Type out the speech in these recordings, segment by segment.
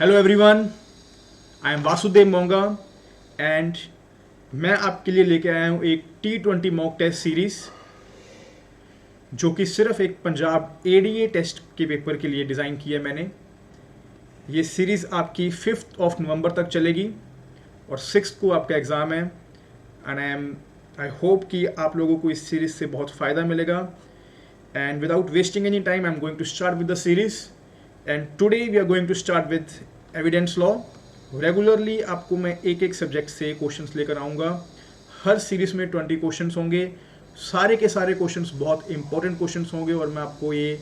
Hello everyone, I am Vasudev Monga and मैं आपके लिए लेके आया हूँ एक T20 मॉक टेस्ट सीरीज़ जो कि सिर्फ एक पंजाब एडीए टेस्ट के पेपर के लिए डिज़ाइन की है मैंने। ये सीरीज़ आपकी 5 नवंबर तक चलेगी और 6 को आपका एग्ज़ाम है एंड आई होप कि आप लोगों को इस सीरीज़ से बहुत फ़ायदा मिलेगा। And without wasting any time, I'm going to start with the series. And today we are going to start with evidence law. Regularly आपको मैं एक एक सब्जेक्ट से क्वेश्चंस लेकर आऊँगा। हर सीरीज में 20 क्वेश्चंस होंगे। सारे के सारे क्वेश्चंस बहुत इंपॉर्टेंट क्वेश्चंस होंगे और मैं आपको ये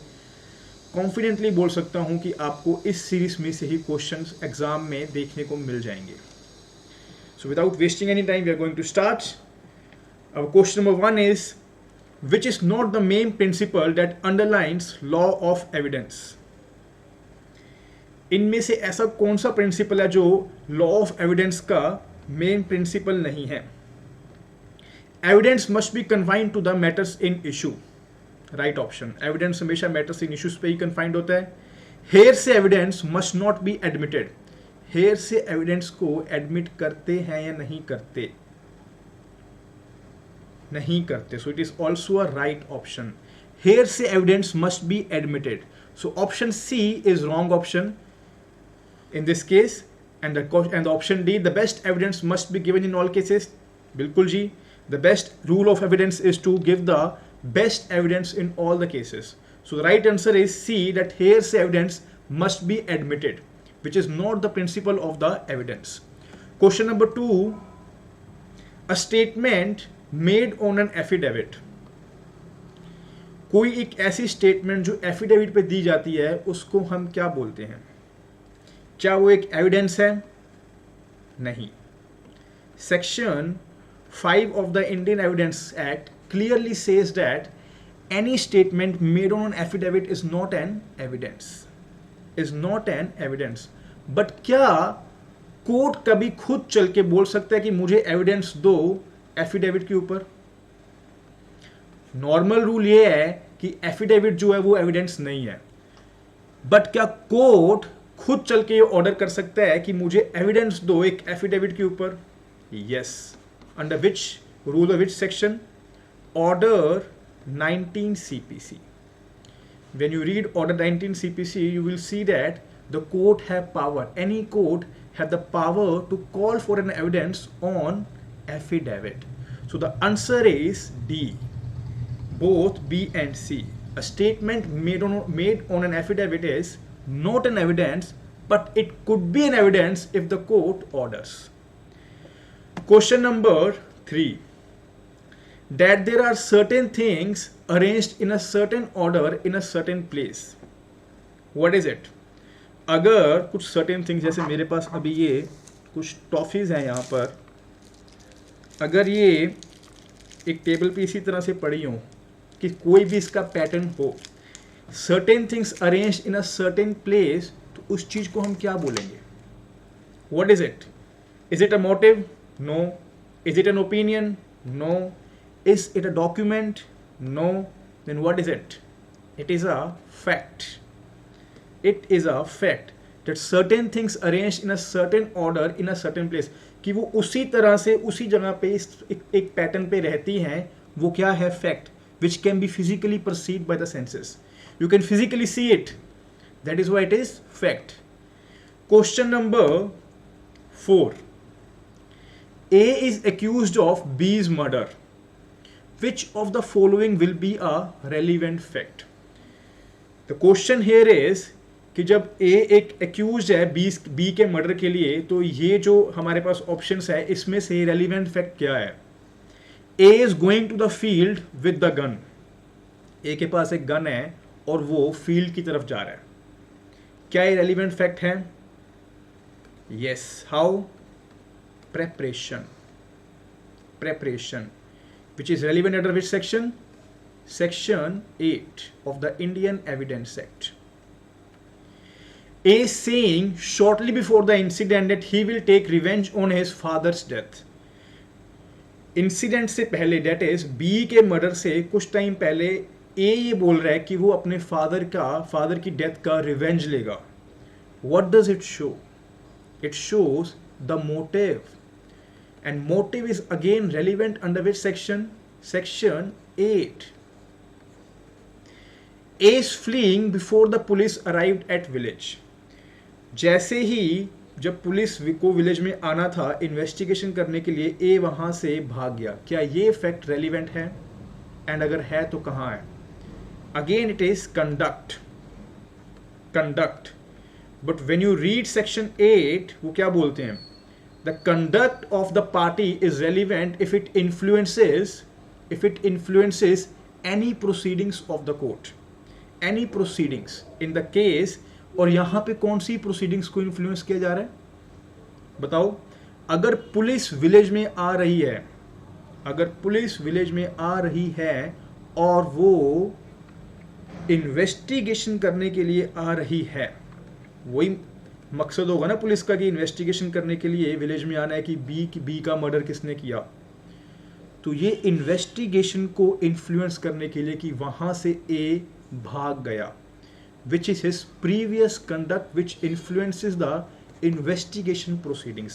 कॉन्फिडेंटली बोल सकता हूँ कि आपको इस सीरीज में से ही क्वेश्चंस एग्जाम में देखने को मिल जाएंगे। So without wasting any time, we are going to start. Our question number 1 is, which is not the main principle that underlines law of evidence? इनमें से ऐसा कौन सा प्रिंसिपल है जो लॉ ऑफ एविडेंस का मेन प्रिंसिपल नहीं है? Evidence must be confined to the matters in issue. Right option, evidence हमेशा मैटर्स इन इशूज पे ही कन्फाइंड होता है। Hearsay evidence must not be admitted. Hearsay evidence को admit करते हैं या नहीं करते? नहीं करते। So it is also a right option. Hearsay evidence must be admitted. So option C is wrong option in this case and the option D, the best evidence must be given in all cases. बिल्कुल जी, the best rule of evidence is to give the best evidence in all the cases. So the right answer is C, that hearsay evidence must be admitted, which is not the principle of the evidence. Question number 2, a statement made on an affidavit. कोई एक ऐसी statement जो affidavit पे दी जाती है उसको हम क्या बोलते हैं? क्या वो एक एविडेंस है? नहीं। Section 5 of the Indian Evidence Act clearly says that any statement made on an affidavit is not an evidence. Is not an evidence. But क्या कोर्ट कभी खुद चल के बोल सकता है कि मुझे एविडेंस दो एफिडेविट के ऊपर? नॉर्मल रूल ये है कि एफिडेविट जो है वो एविडेंस नहीं है। बट क्या कोर्ट खुद चल के ऑर्डर कर सकता है कि मुझे एविडेंस दो एक एफिडेविट के ऊपर? Yes. Under which rule of which section? Order 19 CPC. When you read order 19 CPC, you will see that the court have power. Any court have the power to call for an evidence on affidavit. So the answer is D. Both B and C. A statement made on an affidavit is not an evidence, but it could be an evidence if the court orders. Question number 3. That there are certain things arranged in a certain order in a certain place. What is it? अगर कुछ certain things, जैसे मेरे पास अभी ये कुछ toffees हैं यहाँ पर, अगर ये एक टेबल पे इसी तरह से पड़ी हो कि कोई भी इसका पैटर्न हो, certain things arranged in a certain place, तो उस चीज़ को हम क्या बोलेंगे? What is it? Is it a motive? No. Is it an opinion? No. Is it a document? No. Then what is it? It is a fact. It is a fact that certain things arranged in a certain order in a certain place, कि वो उसी तरह से उसी जगह पे एक pattern पे रहती हैं, वो क्या है? Fact, which can be physically perceived by the senses. You can physically see it. That is why it is fact. Question number 4. A is accused of B's murder. Which of the following will be a relevant fact? The question here is कि जब A एक accused है B के murder के लिए, तो ये जो हमारे पास ऑप्शंस है इसमें से रेलिवेंट फैक्ट क्या है? A is going to the field with the gun. A के पास एक गन है और वो फील्ड की तरफ जा रहा है। क्या ये रेलिवेंट फैक्ट है? Yes. How? Preparation. Which is relevant under which section? Section 8 of the Indian Evidence Act. A saying shortly before the incident that he will take revenge on his father's death. Incident से पहले, date is B के murder से कुछ time पहले A ये बोल रहा है कि वो अपने फादर की डेथ का रिवेंज लेगा। what does it show? It shows the motive, and motive is again relevant under which section? Section 8. A is fleeing before the police arrived at village. जैसे ही जब पुलिस को विलेज में आना था investigation करने के लिए, ए वहां से भाग गया. क्या ये फैक्ट रेलिवेंट है? एंड अगर है तो कहां है? Again it is conduct. But when you read section 8, वो क्या बोलते हैं? The conduct of the party is relevant if it influences any proceedings of the court. Any proceedings in the case. और यहां पे कौन सी प्रोसीडिंग्स को इन्फ्लुएंस किया जा रहा है? बताओ. अगर पुलिस विलेज में आ रही है, और वो इन्वेस्टिगेशन करने के लिए आ रही है, वही मकसद होगा ना पुलिस का कि इन्वेस्टिगेशन करने के लिए विलेज में आना है कि बी का मर्डर किसने किया. तो ये इन्वेस्टिगेशन को इन्फ्लुएंस करने के लिए कि वहां से ए भाग गया, which is his previous conduct which influences the investigation proceedings,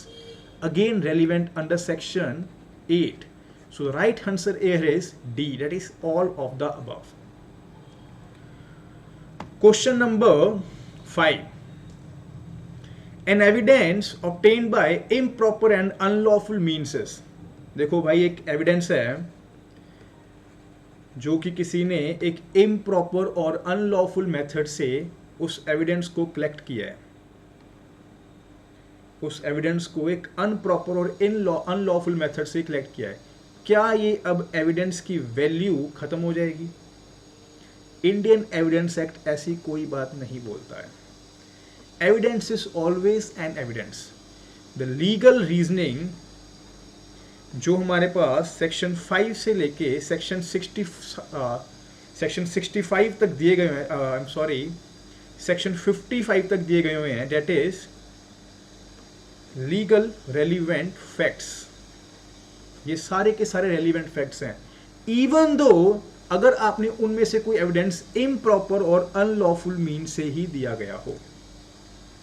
again relevant under section 8. So the right answer here is D, that is all of the above. Question number 5. An evidence obtained by improper and unlawful means is. देखो भाई, एक evidence है जो कि किसी ने एक improper और अनलॉफुल मेथड से उस एविडेंस को कलेक्ट किया है. उस एविडेंस को एक अनप्रॉपर और अनलॉफुल मेथड से कलेक्ट किया है. क्या ये अब एविडेंस की वैल्यू खत्म हो जाएगी? इंडियन एविडेंस एक्ट ऐसी कोई बात नहीं बोलता है. Evidence is always an evidence. The legal reasoning जो हमारे पास सेक्शन 5 से लेके सेक्शन 65 तक दिए गए हैं, आई एम सॉरी, सेक्शन 55 तक दिए गए हुए हैं, that is legal relevant facts. ये सारे के सारे रेलिवेंट फैक्ट्स हैं, इवन दो अगर आपने उनमें से कोई एविडेंस इम्प्रॉपर और अनलॉफुल मीन से ही दिया गया हो.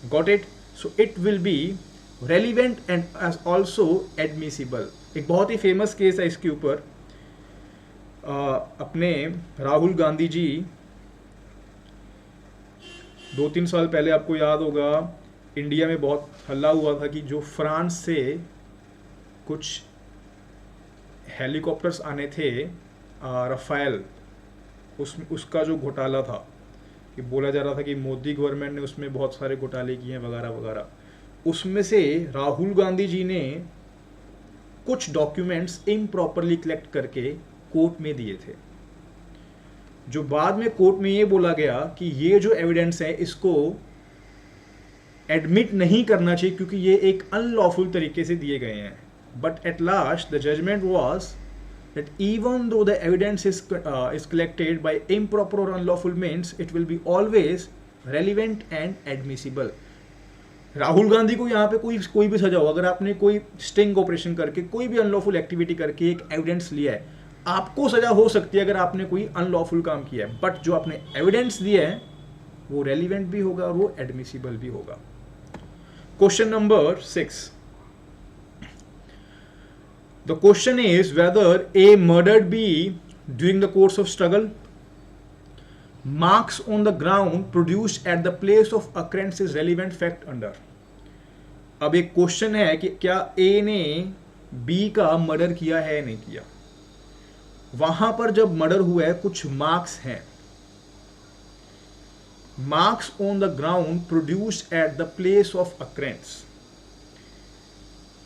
Got it? So it will be relevant and also admissible. एक बहुत ही फेमस केस है इसके ऊपर. अपने राहुल गांधी जी 2-3 साल पहले, आपको याद होगा, इंडिया में बहुत हल्ला हुआ था कि जो फ्रांस से कुछ हेलीकॉप्टर्स आने थे, रफाल, उसका जो घोटाला था, कि बोला जा रहा था कि मोदी गवर्नमेंट ने उसमें बहुत सारे घोटाले किए हैं वगैरह वगैरह. उसमें से राहुल गांधी जी ने कुछ डॉक्यूमेंट्स इम्प्रॉपरली कलेक्ट करके कोर्ट में दिए थे, जो बाद में कोर्ट में ये बोला गया कि ये जो एविडेंस है इसको एडमिट नहीं करना चाहिए क्योंकि ये एक अनलॉफुल तरीके से दिए गए हैं. But at last the judgement was that even though the evidence is collected by improper और unlawful means, it will be always relevant and admissible. Rahul Gandhi को यहाँ पे कोई भी सजा हो, अगर आपने कोई स्टिंग ऑपरेशन करके कोई भी अनलॉफुल एक्टिविटी करके एक एविडेंस लिया है, आपको सजा हो सकती है अगर आपने कोई अनलॉफुल काम किया है. बट जो आपने एविडेंस दिया है वो रेलिवेंट भी होगा और वो एडमिसिबल भी होगा. Question number 6. The question is whether A murdered B during the course of struggle. Marks on the ground produced at the place of occurrence is relevant fact under. अब एक क्वेश्चन है कि क्या ए ने बी का murder किया है नहीं किया. वहां पर जब मर्डर हुआ है कुछ मार्क्स हैं. Marks on the ground produced at the place of occurrences.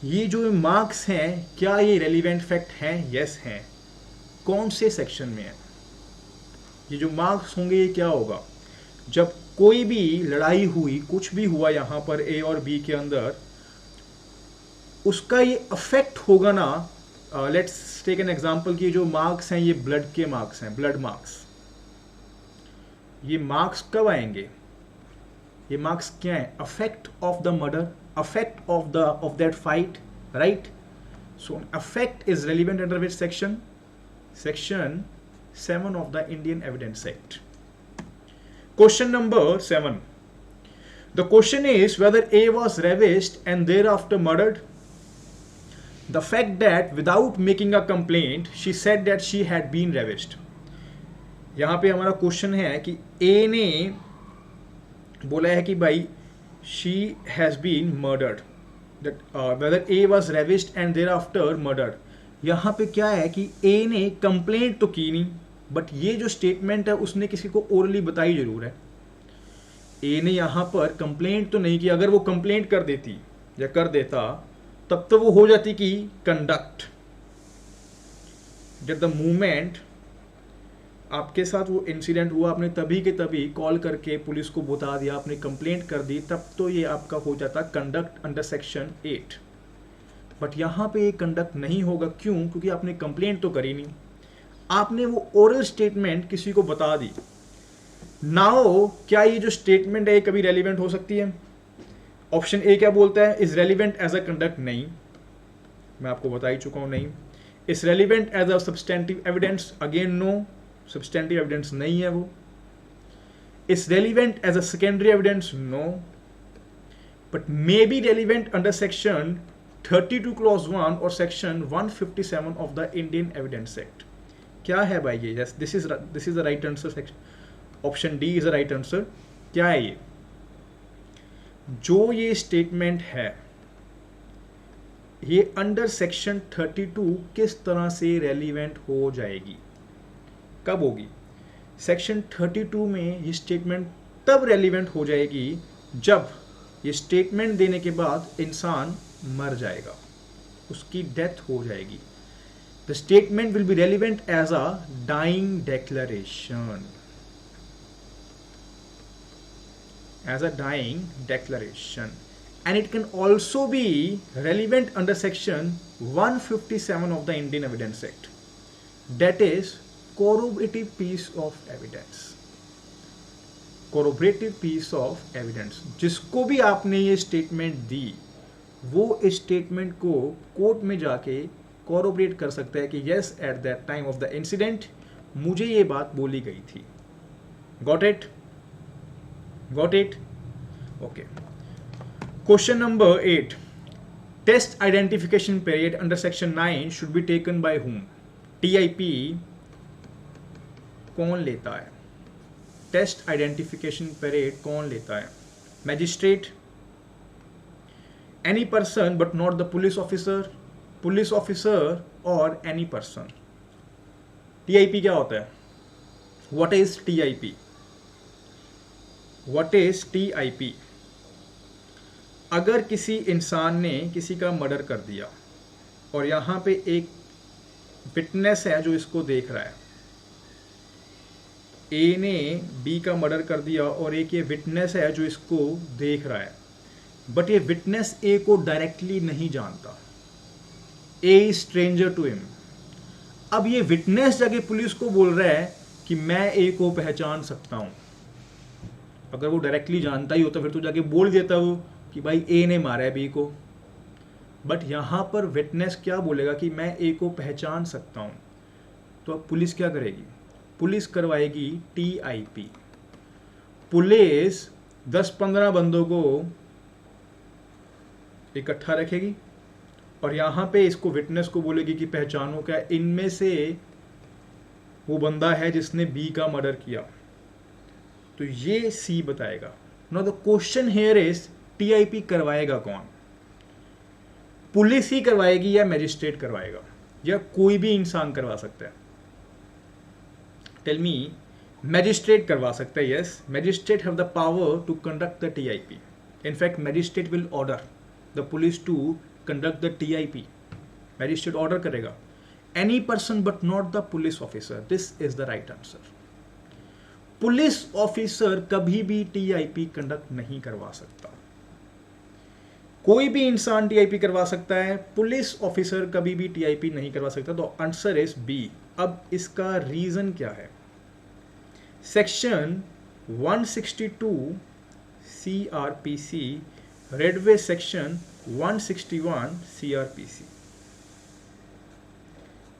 ये जो मार्क्स हैं क्या ये रेलिवेंट फैक्ट हैं? यस हैं. कौन से सेक्शन में है? ये जो मार्क्स होंगे ये क्या होगा? जब कोई भी लड़ाई हुई, कुछ भी हुआ यहां पर ए और बी के अंदर, उसका ये अफेक्ट होगा ना. लेट्स टेक एन एग्जांपल कि जो मार्क्स हैं ये ब्लड के मार्क्स हैं, ब्लड मार्क्स. ये मार्क्स कब आएंगे? ये मार्क्स क्या है? Affect of the murder, affect of that fight, right? So affect is relevant under which section? Section 7 of the Indian Evidence Act. Question number 7. The question is whether A was ravished and thereafter murdered. The fact that without making a complaint she said that she had been ravished. यहाँ पे हमारा question है कि A ने बोला है कि भाई she has been murdered, that whether A was ravished and thereafter murdered. यहाँ पे क्या है कि A ने कंप्लेंट तो की नहीं, बट ये जो स्टेटमेंट है उसने किसी को ओरली बताई जरूर है. ए ने यहाँ पर कंप्लेंट तो नहीं की. अगर वो कंप्लेंट कर देती या कर देता तब तो वो हो जाती कि कंडक्ट. जब द मूवमेंट आपके साथ वो इंसिडेंट हुआ, आपने तभी के तभी कॉल करके पुलिस को बता दिया, आपने कंप्लेंट कर दी, तब तो ये आपका हो जाता कंडक्ट अंडर सेक्शन 8. बट यहाँ पे ये कंडक्ट नहीं होगा. क्यों? क्योंकि आपने कंप्लेंट तो करी नहीं, आपने वो ओरल स्टेटमेंट किसी को बता दी. नाउ क्या ये जो स्टेटमेंट है कभी रेलिवेंट हो सकती है? ऑप्शन ए क्या बोलता है? Is relevant as a conduct. नहीं, मैं आपको बता ही चुका हूं. नहीं. Is relevant as a substantive evidence. Again no, substantive evidence नहीं है वो. Is relevant as a secondary evidence. No, but may be relevant under section 32 clause 1 और section 157 of the Indian evidence act. क्या है भाई ये? Yes, this is the right answer. Section option D is the right answer. क्या है ये? जो ये स्टेटमेंट है ये अंडर सेक्शन 32 किस तरह से रेलिवेंट हो जाएगी? कब होगी? सेक्शन 32 में ये स्टेटमेंट तब रेलिवेंट हो जाएगी जब ये स्टेटमेंट देने के बाद इंसान मर जाएगा, उसकी डेथ हो जाएगी. The statement will be relevant as a dying declaration. As a dying declaration, and it can also be relevant under section 157 of the Indian Evidence Act, that is corroborative piece of evidence. Corroborative piece of evidence. जिसको भी आपने ये statement दी वो इस statement को court में जाके corroborate कर सकता है कि yes, at that time of the incident मुझे ये बात बोली गई थी. Got it? Got it? Okay. Question number 8. Test identification period under section 9 should be taken by whom? TIP कौन लेता है? टेस्ट आइडेंटिफिकेशन पीरियड कौन लेता है? Magistrate, any person but not the police officer और एनी पर्सन. TIP क्या होता है? What is TIP? What is TIP? अगर किसी इंसान ने किसी का मर्डर कर दिया और यहाँ पे एक विटनेस है जो इसको देख रहा है. ए ने बी का मर्डर कर दिया और एक ये विटनेस है जो इसको देख रहा है, बट ये विटनेस ए को डायरेक्टली नहीं जानता. ए इज स्ट्रेंजर टू हिम. अब ये विटनेस जाके पुलिस को बोल रहा है कि मैं ए को पहचान सकता हूँ. अगर वो डायरेक्टली जानता ही होता फिर तो जाके बोल देता वो कि भाई ए ने मारा है बी को. बट यहाँ पर विटनेस क्या बोलेगा कि मैं ए को पहचान सकता हूँ. तो अब पुलिस क्या करेगी? पुलिस करवाएगी TIP. पुलिस 10-15 बंदों को इकट्ठा रखेगी और यहाँ पे इसको विटनेस को बोलेगी कि पहचानो क्या इनमें से वो बंदा है जिसने बी का मर्डर किया. तो ये सी बताएगा. Now the question here is TIP करवाएगा कौन? पुलिस ही करवाएगी या मैजिस्ट्रेट करवाएगा या कोई भी इंसान करवा सकता है? Tell me. मैजिस्ट्रेट करवा सकता है. Yes, magistrate have the power to conduct the TIP. In fact magistrate will order the police to conduct the TIP. Magistrate order करेगा. Any person but not the police officer. This is the right answer. Police officer कभी भी TIP conduct नहीं करवा सकता. कोई भी इंसान TIP करवा सकता है, पुलिस ऑफिसर कभी भी TIP नहीं करवा सकता. तो आंसर इज बी. अब इसका रीजन क्या है? Section 162 CRPC read with section 161 CRPC.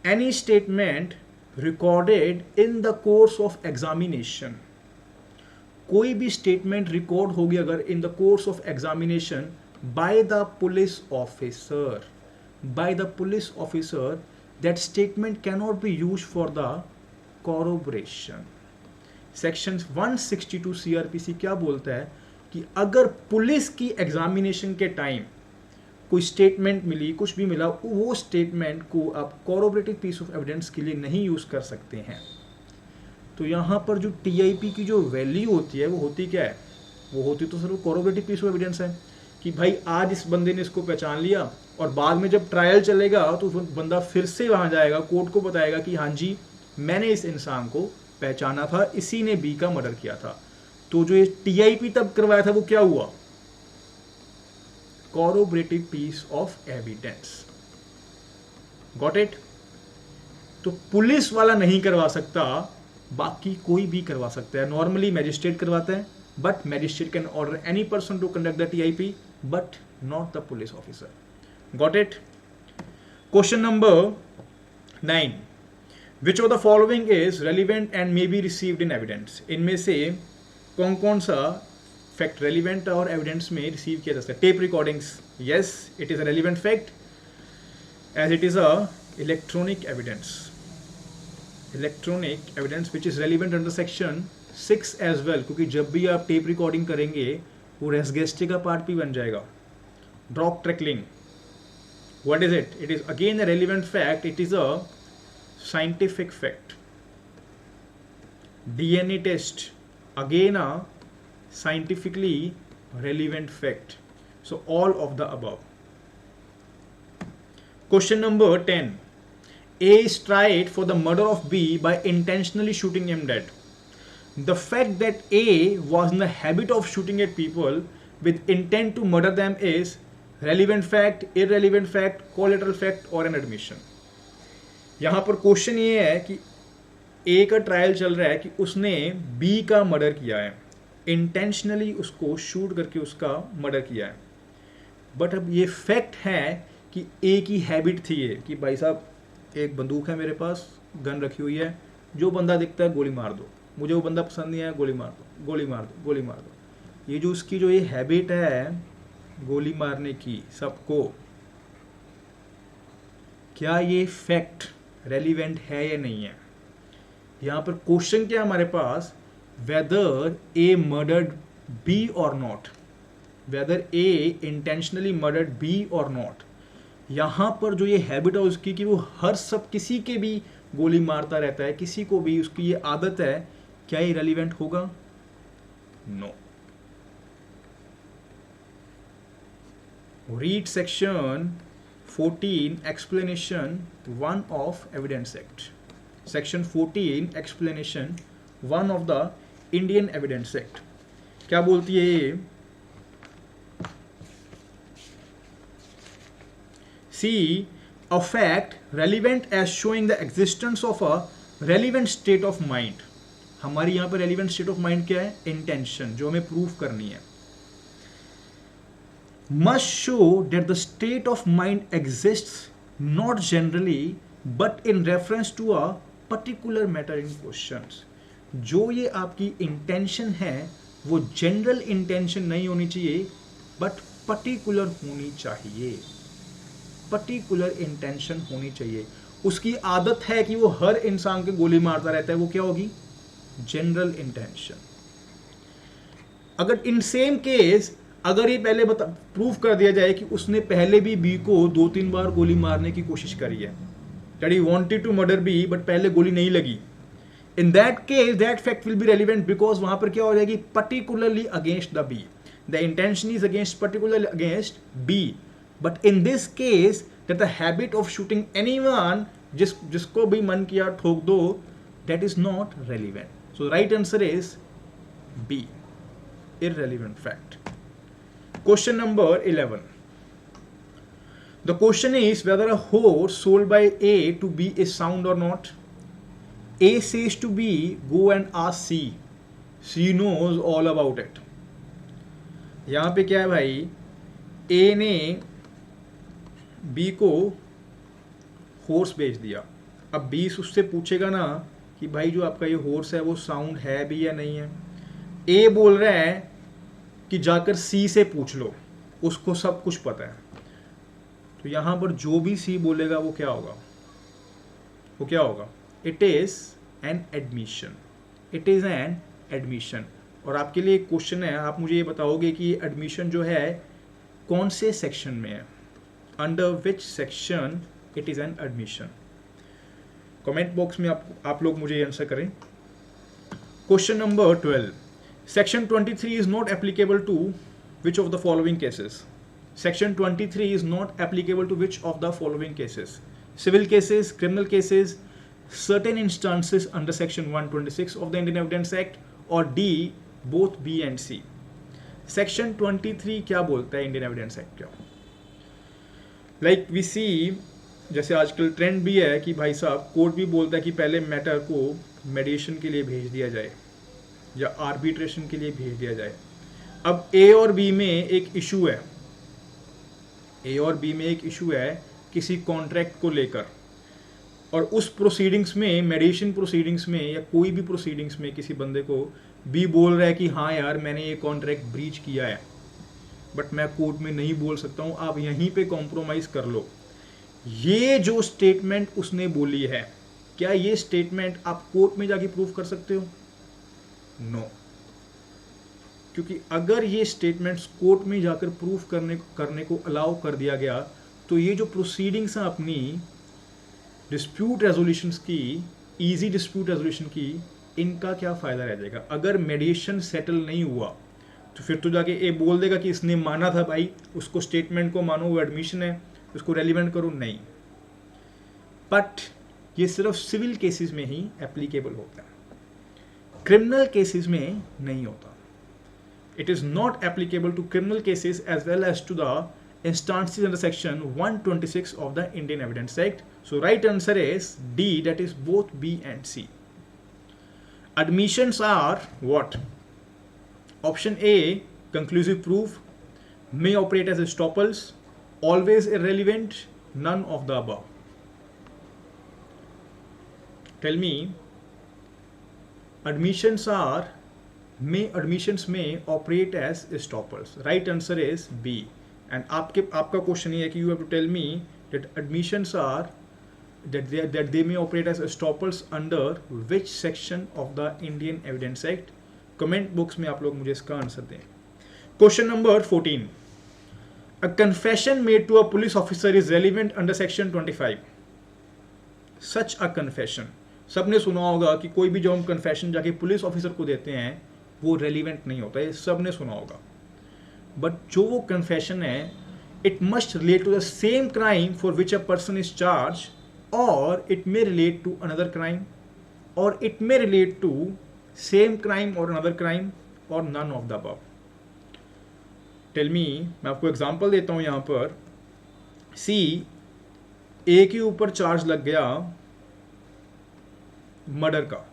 Any statement recorded in the course of examination. कोई भी स्टेटमेंट रिकॉर्ड होगी अगर in the course of examination by the police officer, that statement cannot be used for the corroboration. Section 162 CrPC क्या बोलता है कि अगर police की एग्जामिनेशन के टाइम कोई स्टेटमेंट मिली, कुछ भी मिला, वो स्टेटमेंट को आप कॉरोबरेटिव पीस ऑफ एविडेंस के लिए नहीं यूज कर सकते हैं। तो यहाँ पर जो टीआईपी की जो वैल्यू होती है वो होती क्या है? वो होती तो सिर्फ कॉरोबरेटिव पीस ऑफ एविडेंस है कि भाई आज इस बंदे ने इसको पहचान लिया और बाद में जब ट्रायल चलेगा तो बंदा फिर से वहाँ जाएगा, कोर्ट को बताएगा कि हाँ जी मैंने इस इंसान को पहचाना था, इसी ने बी का मर्डर किया था। तो जो ये टीआईपी तब करवाया था वो क्या हुआ? Corroborative piece of evidence. Got it? तो पुलिस वाला नहीं करवा सकता, बाकी कोई भी करवा सकता है। नॉर्मली मैजिस्ट्रेट करवाता है, but magistrate can order any person to conduct the TIP, but not the police officer. Got it? Question number 9, which of the following is relevant and may be received in evidence? इनमें से कौन कौन सा fact relevant और evidence में receive किया जा सकता है? Tape recordings, yes it is a relevant fact as it is a electronic evidence which is relevant under section 6 as well, क्योंकि जब भी आप टेप रिकॉर्डिंग करेंगे वो रेसगेस्टे का पार्ट भी बन जाएगा। Drop tackling, what is it? It is again a relevant fact, it is a scientific fact. DNA test, again a scientifically relevant fact. So all of the above. Question number 10, A is tried for the murder of B by intentionally shooting him dead. The fact that A was in the habit of shooting at people with intent to murder them is relevant fact, irrelevant fact, collateral fact or an admission. यहाँ पर question ये है कि A का trial चल रहा है कि उसने B का मर्डर किया है, इंटेंशनली उसको शूट करके उसका मर्डर किया है। बट अब ये फैक्ट है कि A की हैबिट थी ये कि भाई साहब एक बंदूक है मेरे पास, गन रखी हुई है, जो बंदा दिखता है गोली मार दो, मुझे वो बंदा पसंद नहीं है, गोली मार दो, गोली मार दो, गोली मार दो। ये जो उसकी जो ये हैबिट है गोली मारने की सबको, क्या ये फैक्ट रेलिवेंट है या नहीं है? यहाँ पर क्वेश्चन क्या हमारे पास, वेदर ए मर्डर्ड बी और not, whether A intentionally murdered B और नॉट। यहाँ पर जो ये हैबिट है उसकी कि वो हर सब किसी के भी गोली मारता रहता है, किसी को भी उसकी ये आदत है, क्या ये रेलिवेंट होगा? No. Read section 14 explanation 1 of evidence act. Section 14 explanation 1 of the Indian evidence act क्या बोलती है ये? See, a fact relevant as showing the existence of a relevant state of mind. हमारी यहाँ पर relevant state of mind क्या है? Intention, जो हमें proof करनी है। Must show that the state of mind exists not generally but in reference to a particular matter in questions. जो ये आपकी intention है वो general intention नहीं होनी चाहिए but particular होनी चाहिए, पर्टिकुलर इंटेंशन होनी चाहिए। उसकी आदत है कि वो हर इंसान के गोली मारता रहता है, वो क्या होगी? General intention. अगर इन सेम केस अगर ये पहले प्रूफ कर दिया जाए कि उसने पहले भी बी को 2-3 बार गोली मारने की कोशिश करी है, that he wanted to murder B but पहले गोली नहीं लगी, in that case that fact will be relevant because वहां पर क्या हो जाएगी? Particularly against the B, the intention is against particularly against B. But in this case that the habit of shooting anyone, जिसको भी मन किया ठोक दो, that is not relevant. So right answer is B, irrelevant fact. Question number 11. The question is whether a horse sold by A to B is sound or not. A says to B, go and ask C. C knows all about it. यहाँ पे क्या है भाई? A ने B को horse बेच दिया। अब B उससे पूछेगा ना कि भाई जो आपका ये horse है वो sound है भी या नहीं है। ए बोल रहा है कि जाकर सी से पूछ लो, उसको सब कुछ पता है। तो यहां पर जो भी सी बोलेगा वो क्या होगा, वो क्या होगा? It is an admission, it is an admission. और आपके लिए एक क्वेश्चन है, आप मुझे ये बताओगे कि एडमिशन जो है कौन से सेक्शन में है, under which section it is an admission. Comment box में आप लोग मुझे आंसर करें। Question number 12, section 23 is not applicable to which of the following cases. Section 23 is not applicable to which of the following cases? Civil cases, criminal cases, certain instances under section 126 of the Indian Evidence Act, or D, both B and C. Section 23 क्या बोलता है Indian evidence act का? Like we सी, जैसे आजकल trend भी है कि भाई साहब कोर्ट भी बोलता है कि पहले मैटर को मेडिएशन के लिए भेज दिया जाए या आर्बिट्रेशन के लिए भेज दिया जाए। अब ए और बी में एक इशू है, ए और बी में एक इशू है किसी कॉन्ट्रैक्ट को लेकर, और उस प्रोसीडिंग्स में, मेडिएशन प्रोसीडिंग्स में या कोई भी प्रोसीडिंग्स में किसी बंदे को बी बोल रहा है कि हाँ यार मैंने ये कॉन्ट्रैक्ट ब्रीच किया है, बट मैं कोर्ट में नहीं बोल सकता हूँ, आप यहीं पे कॉम्प्रोमाइज़ कर लो। ये जो स्टेटमेंट उसने बोली है, क्या ये स्टेटमेंट आप कोर्ट में जाके प्रूव कर सकते हो? नो। क्योंकि अगर ये स्टेटमेंट्स कोर्ट में जाकर प्रूफ करने को अलाउ कर दिया गया तो ये जो प्रोसीडिंग्स हैं अपनी डिस्प्यूट रेजोल्यूशंस की, इजी डिस्प्यूट रेजोल्यूशन की, इनका क्या फ़ायदा रह जाएगा? अगर मेडिएशन सेटल नहीं हुआ तो फिर तो जाके ये बोल देगा कि इसने माना था भाई, उसको स्टेटमेंट को मानो, वो एडमिशन है, उसको रेलिवेंट करो। नहीं, बट ये सिर्फ सिविल केसेस में ही एप्लीकेबल होता है, क्रिमिनल केसेस में नहीं होता। It is not applicable to criminal cases as well as to the instances under section 126 of the Indian Evidence Act. So right answer is D, that is both B and C. Admissions are what? Option A, conclusive proof, may operate as estoppels, always irrelevant, none of the above. Tell me, admissions may operate as estoppels. Right answer is B. And आपका question ये है कि you have to tell me that admissions are that they may operate as estoppels under which section of the Indian Evidence Act. Comment box में आप लोग मुझे इसका answer दें। Question number 14. A confession made to a police officer is relevant under section 25. Such a confession, सबने सुना होगा कि कोई भी जो हम कन्फेशन जाके पुलिस ऑफिसर को देते हैं वो रेलिवेंट नहीं होता, ये सब ने सुना होगा। बट जो वो कन्फेशन है, it must relate to the same crime for which a person is charge, और it may relate to another crime, और it may relate to same crime और अनदर क्राइम, और none of the above. Tell me, मैं आपको example देता हूं यहां पर। सी, ए के ऊपर चार्ज लग गया मर्डर का,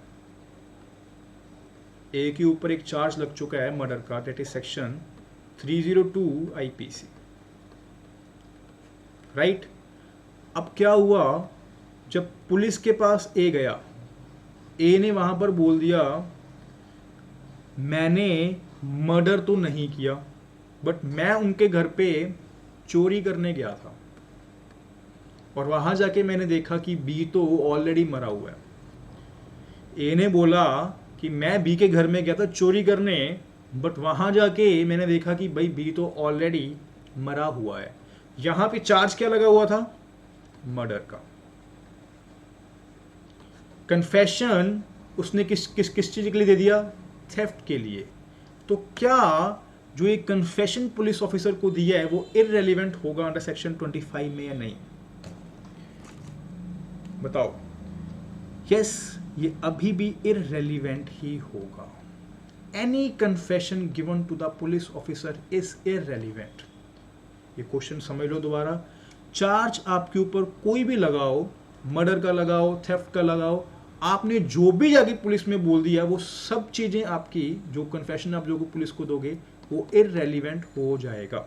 ए के ऊपर एक चार्ज लग चुका है मर्डर का, that is section 302 IPC, right. अब क्या हुआ, जब पुलिस के पास ए गया, ए ने वहां पर बोल दिया मैंने मर्डर तो नहीं किया, बट मैं उनके घर पे चोरी करने गया था, और वहां जाके मैंने देखा कि बी तो ऑलरेडी मरा हुआ है। ए ने बोला कि मैं बी के घर में गया था चोरी करने, बट वहां जाके मैंने देखा कि भाई बी तो ऑलरेडी मरा हुआ है। यहां पे चार्ज क्या लगा हुआ था? मर्डर का। कन्फेशन उसने किस किस किस चीज के लिए दे दिया? थेफ्ट के लिए। तो क्या जो एक कन्फेशन पुलिस ऑफिसर को दिया है वो इररेलेवेंट होगा अंडर सेक्शन 25 में या नहीं? बताओ। यस, ये अभी भी इररेलेवेंट ही होगा। Any confession given to the police officer is irrelevant. ये क्वेश्चन समझ लो दोबारा। चार्ज आपके ऊपर कोई भी लगाओ, मर्डर का लगाओ, थेफ्ट का लगाओ, आपने जो भी जाके पुलिस में बोल दिया वो सब चीजें आपकी, जो कन्फेशन आप जो पुलिस को दोगे वो इररेलेवेंट हो जाएगा।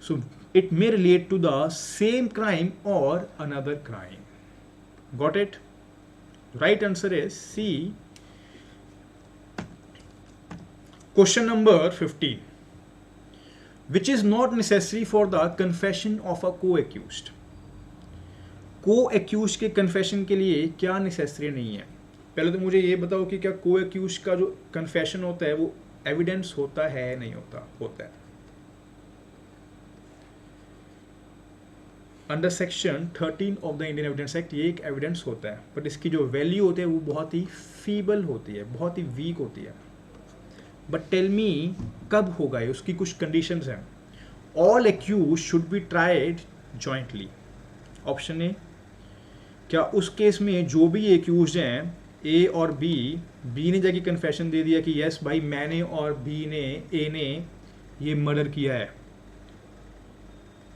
So it may relate to the same crime और another crime. Got it? Right answer is C. Question number 15, which is not necessary for the confession of a co-accused. को accused के confession के लिए क्या necessary नहीं है? पहले तो मुझे ये बताओ कि क्या को एक्यूज्ड का जो कन्फेशन होता है वो एविडेंस होता है या नहीं होता? होता है। Under section 13 of the Indian evidence act ये एक एविडेंस होता है, बट इसकी जो वैल्यू होती है वो बहुत ही फीबल होती है, बहुत ही वीक होती है। बट टेल मी कब होगा ये? उसकी कुछ कंडीशंस हैं। All accused should be tried jointly. Option A, क्या उस केस में जो भी एक्यूज हैं ए और बी ने जाके कन्फेशन दे दिया कि यस भाई मैंने और ए ने ये मर्डर किया है।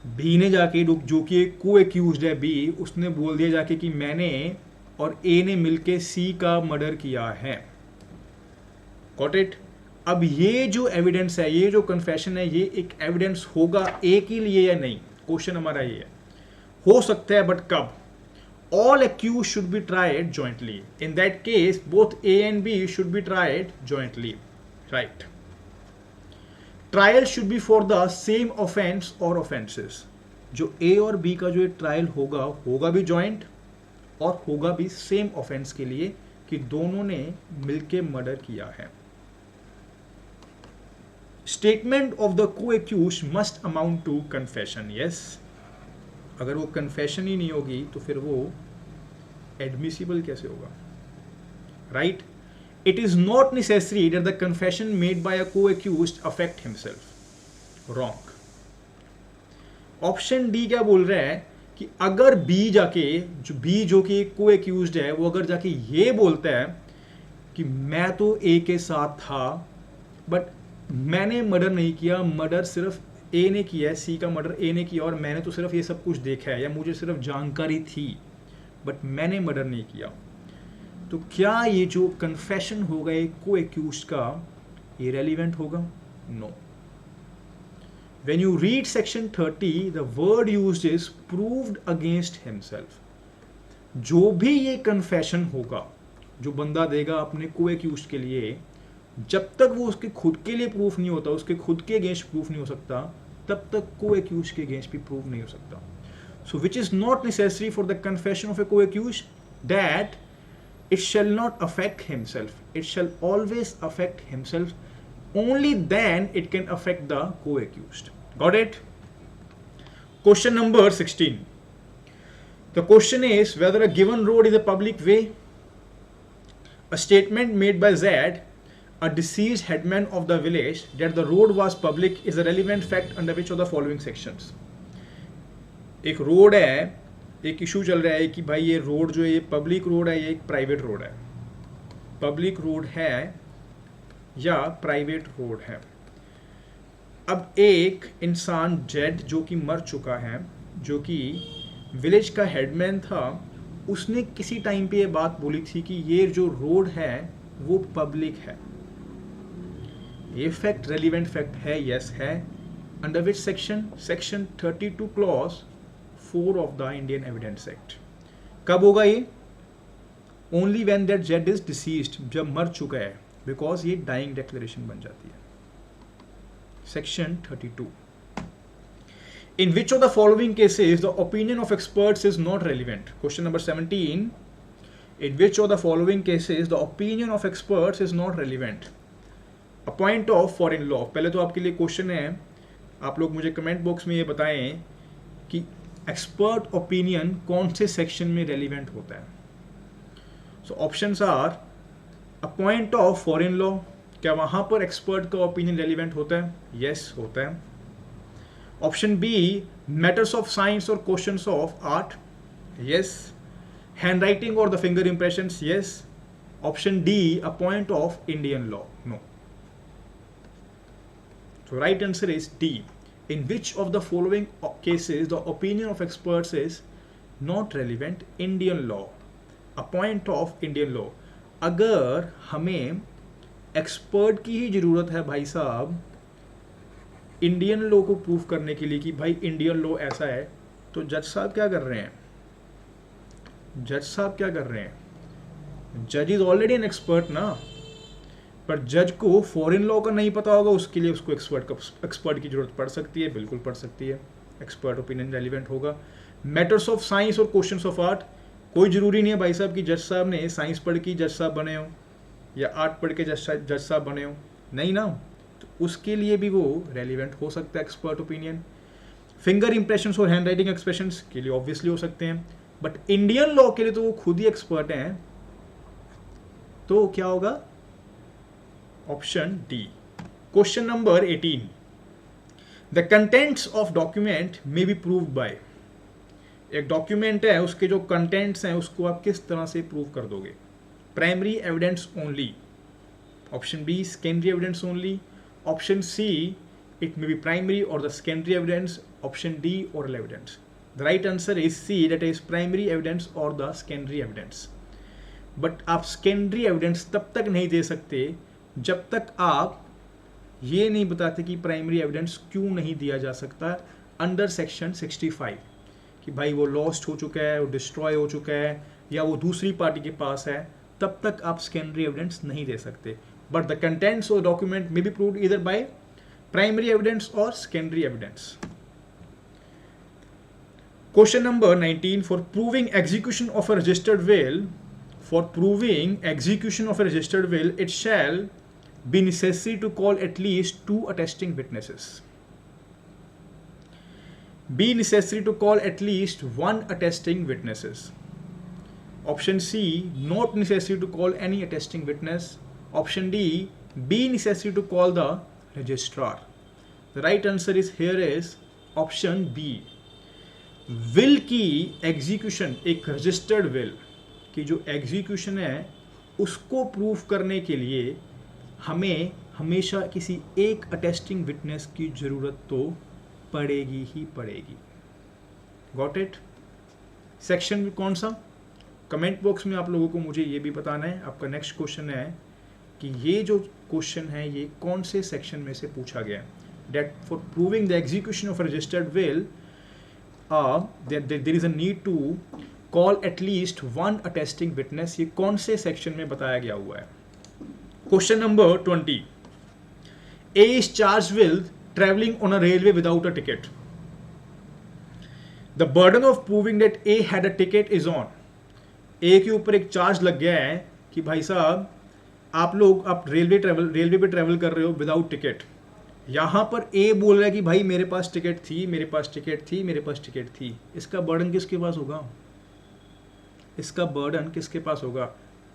बी ने जाके जो कि को एक्यूज्ड है बी, उसने बोल दिया जाके कि मैंने और ए ने मिलके सी का मर्डर किया है। Got it? अब ये जो एविडेंस है, ये जो कन्फेशन है, ये एक एविडेंस होगा ए के लिए या नहीं? क्वेश्चन हमारा ये है। हो सकता है, बट कब? All accused should be tried jointly. In that case, both A and B should be tried jointly. Right. Trial should be for the same offense or offenses. जो A और B का जो ट्रायल होगा भी joint और होगा भी same offence के लिए कि दोनों ने मिलके मर्डर किया है। Statement of the co-accused must amount to confession. Yes, अगर वो कन्फेशन ही नहीं होगी तो फिर वो एडमिसिबल कैसे होगा? Right? It is not necessary that the confession made by a co-accused affect himself. Wrong. Option D क्या बोल रहा है कि अगर बी जो कि को-एक्यूज्ड है, वो अगर जाके ये बोलता है कि मैं तो ए के साथ था बट मैंने मर्डर नहीं किया, मर्डर सिर्फ ए ने किया है, सी का मर्डर ए ने किया और मैंने तो सिर्फ ये सब कुछ देखा है या मुझे सिर्फ जानकारी थी बट मैंने मर्डर नहीं किया, तो क्या ये जो कन्फेशन होगा एक को-एक्यूज्ड का इरेलीवेंट होगा? No. When you read section 30, the word used is proved against himself. जो भी ये कन्फेशन होगा, जो बंदा देगा अपने को-एक्यूज्ड के लिए, जब तक वो उसके खुद के लिए प्रूफ नहीं होता, उसके खुद के अगेंस्ट प्रूफ नहीं हो सकता, तब तक को-एक्यूज्ड के अगेंस्ट भी प्रूफ नहीं हो सकता। So which is not necessary for the confession of a co-accused, that it shall not affect himself, it shall always affect himself, only then it can affect the co-accused. Got it? Question number 16. The question is whether a given road is a public way. A statement made by Z, a deceased headman of the village, that the road was public is a relevant fact under which of the following sections. एक road है, एक issue चल रहा है कि भाई ये road जो है ये पब्लिक रोड है, ये एक प्राइवेट रोड है, पब्लिक रोड है या प्राइवेट रोड है। अब एक इंसान जेड जो कि मर चुका है, जो कि विलेज का हेडमैन था, उसने किसी टाइम पे ये बात बोली थी कि ये जो रोड है वो पब्लिक है। ये फैक्ट रेलिवेंट फैक्ट है? यस है। Under which section 32 clause 4 of the Indian evidence act. कब होगा ये? Only when that Z is deceased, जब मर चुका है, बिकॉज ये डाइंग डिक्लेरेशन बन जाती है। Section 32। In which of the following cases the opinion of experts is not relevant? Question number 17. In which of the following cases the opinion of experts is not relevant? A point of foreign law. पहले तो आपके लिए question है, आप लोग मुझे comment box में ये बताएं कि एक्सपर्ट ओपिनियन कौन से सेक्शन में रेलिवेंट होता है। So options are a point of foreign law, क्या वहां पर एक्सपर्ट का ओपिनियन रेलिवेंट होता है? यस होता है। Option B, matters of science और questions of art, yes. Hand writing और the finger impressions, yes. Option D, a point of Indian law, no. So right answer is D. In which of the following cases the opinion of experts is not relevant? Indian law, a point of Indian law. अगर हमें expert की ही जरूरत है भाई साहब Indian law को prove करने के लिए कि भाई इंडियन लॉ ऐसा है, तो जज साहब क्या कर रहे हैं? जज साहब क्या कर रहे हैं? जज इज ऑलरेडी एन एक्सपर्ट ना। पर जज को फॉरेन लॉ का नहीं पता होगा, उसके लिए उसको एक्सपर्ट की जरूरत पड़ सकती है, बिल्कुल पड़ सकती है, एक्सपर्ट ओपिनियन रेलिवेंट होगा। मैटर्स ऑफ साइंस और क्वेश्चंस ऑफ आर्ट, कोई जरूरी नहीं है भाई साहब कि जज साहब ने साइंस पढ़ के जज साहब बने हो या आर्ट पढ़ के जज साहब बने हो, नहीं ना, तो उसके लिए भी वो रेलिवेंट हो सकता है एक्सपर्ट ओपिनियन। फिंगर इंप्रेशंस और हैंड राइटिंग एक्सप्रेशंस के लिए ऑब्वियसली हो सकते हैं, बट इंडियन लॉ के लिए तो वो खुद ही एक्सपर्ट हैं, तो क्या होगा, option D. Question number 18, the contents of document may be proved bye, एक डॉक्यूमेंट है उसके जो कंटेंट्स हैं उसको आप किस तरह से प्रूव कर दोगे, primary evidence only, option B secondary evidence only, option C it may be primary और the secondary evidence, option D oral evidence. The right answer is C, that is primary evidence और the secondary evidence. But आप secondary evidence तब तक नहीं दे सकते जब तक आप ये नहीं बताते कि प्राइमरी एविडेंस क्यों नहीं दिया जा सकता अंडर सेक्शन 65, कि भाई वो लॉस्ट हो चुका है, वो डिस्ट्रॉय हो चुका है, या वो दूसरी पार्टी के पास है, तब तक आप सेकेंडरी एविडेंस नहीं दे सकते। But the contents of document may be proved either by primary evidence और secondary evidence. Question number 19, for proving execution of a registered will, for proving execution of a registered will, it shall be necessary to call at least 2 attesting witnesses. Be necessary to call at least 1 attesting witnesses. Option C, not necessary to call any attesting witness. Option D, be necessary to call the registrar. The right answer is here is option B. Will की execution, एक registered will कि जो execution है उसको prove करने के लिए हमें हमेशा किसी एक अटेस्टिंग विटनेस की ज़रूरत तो पड़ेगी ही पड़ेगी। Got it? सेक्शन में कौन सा, कमेंट बॉक्स में आप लोगों को मुझे ये भी बताना है। आपका नेक्स्ट क्वेश्चन है कि ये जो क्वेश्चन है ये कौन से सेक्शन में से पूछा गया है। That for proving the execution of registered will there is a need to call at least 1 attesting witness, ये कौन से सेक्शन में बताया गया हुआ है। Question number 20, A is charge with travelling on a railway without a ticket, the burden of proving that A had a ticket is on. A के ऊपर एक चार्ज लग गया है कि भाई साहब आप रेलवे पे ट्रेवल कर रहे हो विदाउट टिकट। यहां पर ए बोल रहा है कि भाई मेरे पास टिकट थी, मेरे पास टिकट थी, मेरे पास टिकट थी। इसका बर्डन किसके पास होगा, इसका बर्डन किसके पास होगा?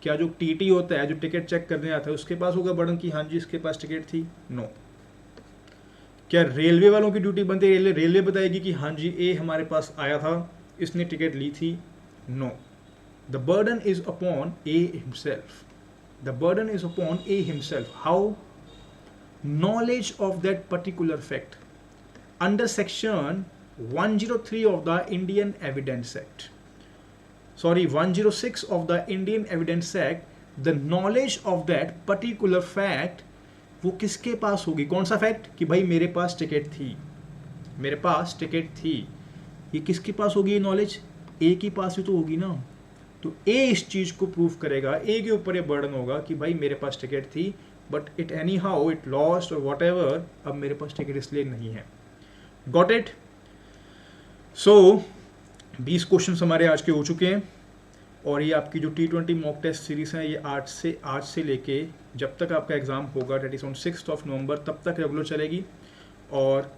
क्या जो टीटी होता है, जो टिकट चेक करने आता है, उसके पास होगा बर्डन कि हाँ जी इसके पास टिकट थी? नो। क्या रेलवे वालों की ड्यूटी बनती है, रेलवे बताएगी कि हाँ जी ए हमारे पास आया था, इसने टिकट ली थी? No. The burden is upon A himself, the burden is upon A himself. How? Knowledge of that particular fact under section 103 of the Indian evidence act, 106 of the Indian Evidence Act, the knowledge of that particular fact, वो किसके पास होगी? कौन सा fact? कि भाई मेरे पास ticket थी, मेरे पास टिकट थी। ये किसके पास होगी ये नॉलेज? ए के पास ही तो होगी ना। तो ए इस चीज़ को प्रूव करेगा, ए के ऊपर ये बर्डन होगा कि भाई मेरे पास टिकट थी, but it any how it lost और वॉट एवर, अब मेरे पास टिकट इसलिए नहीं है। Got it? सो 20 क्वेश्चन हमारे आज के हो चुके हैं, और ये आपकी जो T20 मॉक टेस्ट सीरीज़ है ये आज से लेके जब तक आपका एग्ज़ाम होगा, डेट इज़ ऑन 6 नवंबर, तब तक रेगुलर चलेगी। और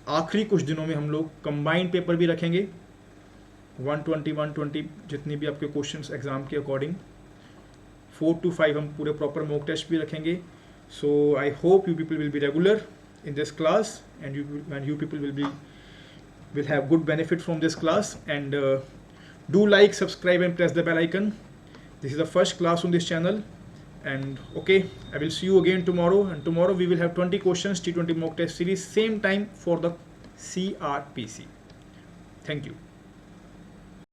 आखिरी कुछ दिनों में हम लोग कंबाइंड पेपर भी रखेंगे, 120 जितने भी आपके क्वेश्चंस एग्ज़ाम के अकॉर्डिंग, 4 to 5 हम पूरे प्रॉपर मॉक टेस्ट भी रखेंगे। So I hope you people will be regular in this class and you people will have good benefit from this class, and do like, subscribe and press the bell icon. This is the first class on this channel, and okay, I will see you again tomorrow, and tomorrow we will have 20 questions T20 mock test series, same time for the CRPC. Thank you.